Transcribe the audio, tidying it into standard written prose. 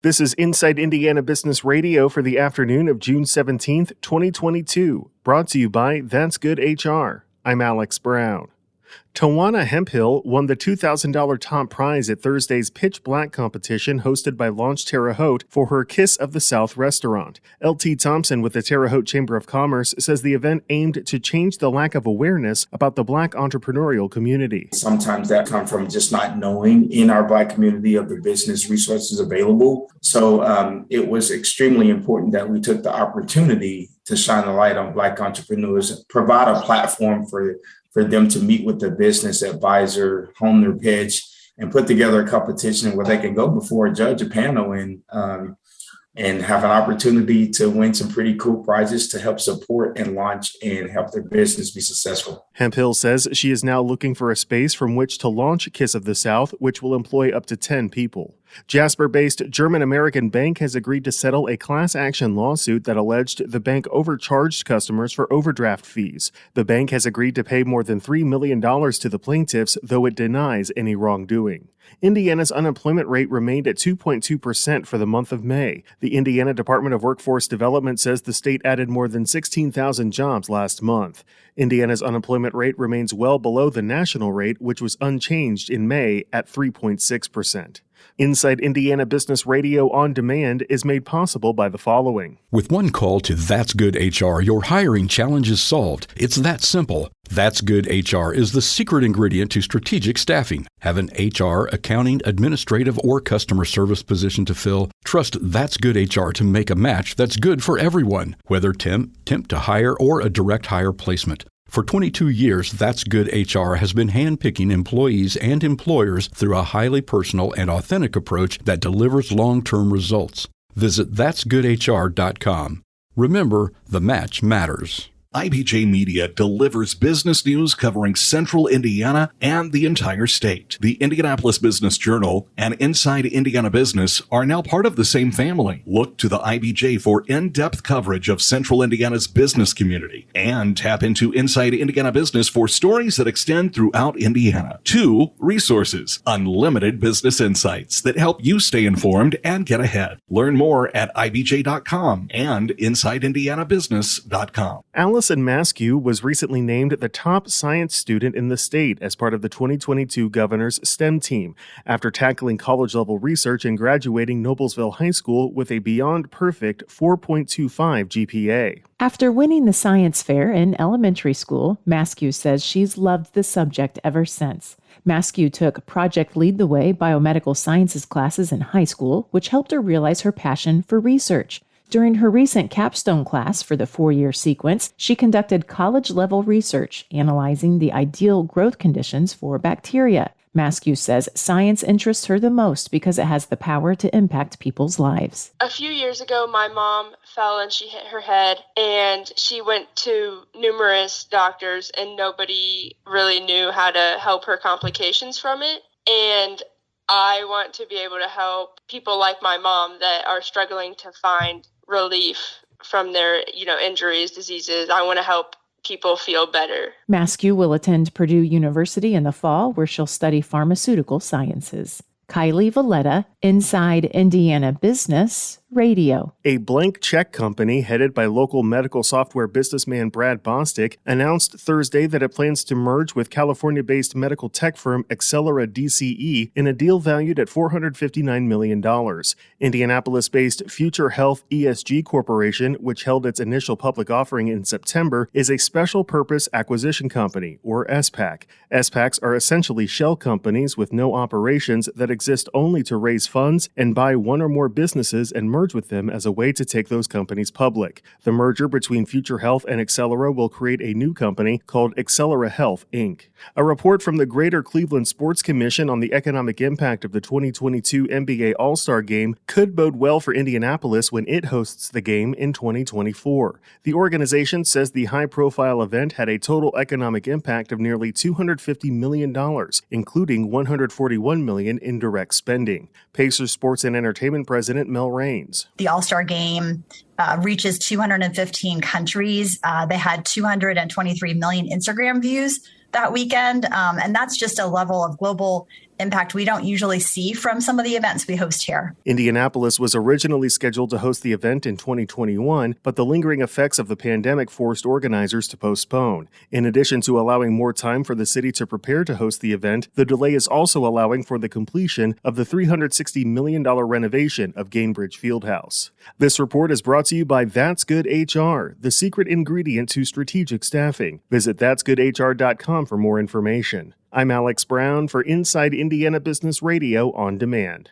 This is Inside Indiana Business Radio for the afternoon of June 17th, 2022, brought to you by That's Good HR. I'm Alex Brown. Tawana Hemphill won the $2,000 top prize at Thursday's Pitch Black competition hosted by Launch Terre Haute for her Kiss of the South restaurant. L.T. Thompson with the Terre Haute Chamber of Commerce says the event aimed to change the lack of awareness about the Black entrepreneurial community. Sometimes that comes from just not knowing in our Black community of the business resources available. So it was extremely important that we took the opportunity to shine a light on Black entrepreneurs, provide a platform for them to meet with the business advisor, hone their pitch, and put together a competition where they can go before a judge, a panel, and have an opportunity to win some pretty cool prizes to help support and launch and help their business be successful. Hemphill says she is now looking for a space from which to launch Kiss of the South, which will employ up to 10 people. Jasper-based German American Bank has agreed to settle a class action lawsuit that alleged the bank overcharged customers for overdraft fees. The bank has agreed to pay more than $3 million to the plaintiffs, though it denies any wrongdoing. Indiana's unemployment rate remained at 2.2% for the month of May. The Indiana Department of Workforce Development says the state added more than 16,000 jobs last month. Indiana's unemployment rate remains well below the national rate, which was unchanged in May at 3.6%. Inside Indiana Business Radio on Demand is made possible by the following. With one call to That's Good HR, your hiring challenge is solved. It's that simple. That's Good HR is the secret ingredient to strategic staffing. Have an HR, accounting, administrative, or customer service position to fill? Trust That's Good HR to make a match that's good for everyone, whether temp to hire, or a direct hire placement. For 22 years, That's Good HR has been handpicking employees and employers through a highly personal and authentic approach that delivers long-term results. Visit that'sgoodhr.com. Remember, the match matters. IBJ Media delivers business news covering Central Indiana and the entire state. The Indianapolis Business Journal and Inside Indiana Business are now part of the same family. Look to the IBJ for in-depth coverage of Central Indiana's business community, and tap into Inside Indiana Business for stories that extend throughout Indiana. 2 resources, unlimited business insights that help you stay informed and get ahead. Learn more at ibj.com and insideindianabusiness.com. Allison Maskew was recently named the top science student in the state as part of the 2022 Governor's STEM team after tackling college-level research and graduating Noblesville High School with a beyond perfect 4.25 GPA. After winning the science fair in elementary school, Maskew says she's loved the subject ever since. Maskew took Project Lead the Way biomedical sciences classes in high school, which helped her realize her passion for research. During her recent capstone class for the 4-year sequence, she conducted college-level research analyzing the ideal growth conditions for bacteria. Maskew says science interests her the most because it has the power to impact people's lives. A few years ago, my mom fell and she hit her head, and she went to numerous doctors, and nobody really knew how to help her complications from it. And I want to be able to help people like my mom that are struggling to find relief from their, injuries, diseases. I want to help people feel better. Maskew will attend Purdue University in the fall, where she'll study pharmaceutical sciences. Kylie Valletta, Inside Indiana Business Radio. A blank check company headed by local medical software businessman Brad Bostic announced Thursday that it plans to merge with California-based medical tech firm Accelera DCE in a deal valued at $459 million. Indianapolis-based Future Health ESG Corporation, which held its initial public offering in September, is a special purpose acquisition company, or SPAC. SPACs are essentially shell companies with no operations that exist only to raise funds and buy one or more businesses and merge with them as a way to take those companies public. The merger between Future Health and Accelera will create a new company called Accelera Health, Inc. A report from the Greater Cleveland Sports Commission on the economic impact of the 2022 NBA All-Star Game could bode well for Indianapolis when it hosts the game in 2024. The organization says the high-profile event had a total economic impact of nearly $250 million, including $141 million in direct spending. Pacers Sports and Entertainment President Mel Raines. The All-Star Game reaches 215 countries. They had 223 million Instagram views that weekend. And that's just a level of global impact we don't usually see from some of the events we host here. Indianapolis was originally scheduled to host the event in 2021, but the lingering effects of the pandemic forced organizers to postpone. In addition to allowing more time for the city to prepare to host the event, the delay is also allowing for the completion of the $360 million renovation of Gainbridge Fieldhouse. This report is brought to you by That's Good HR, the secret ingredient to strategic staffing. Visit that'sgoodhr.com for more information. I'm Alex Brown for Inside Indiana Business Radio On Demand.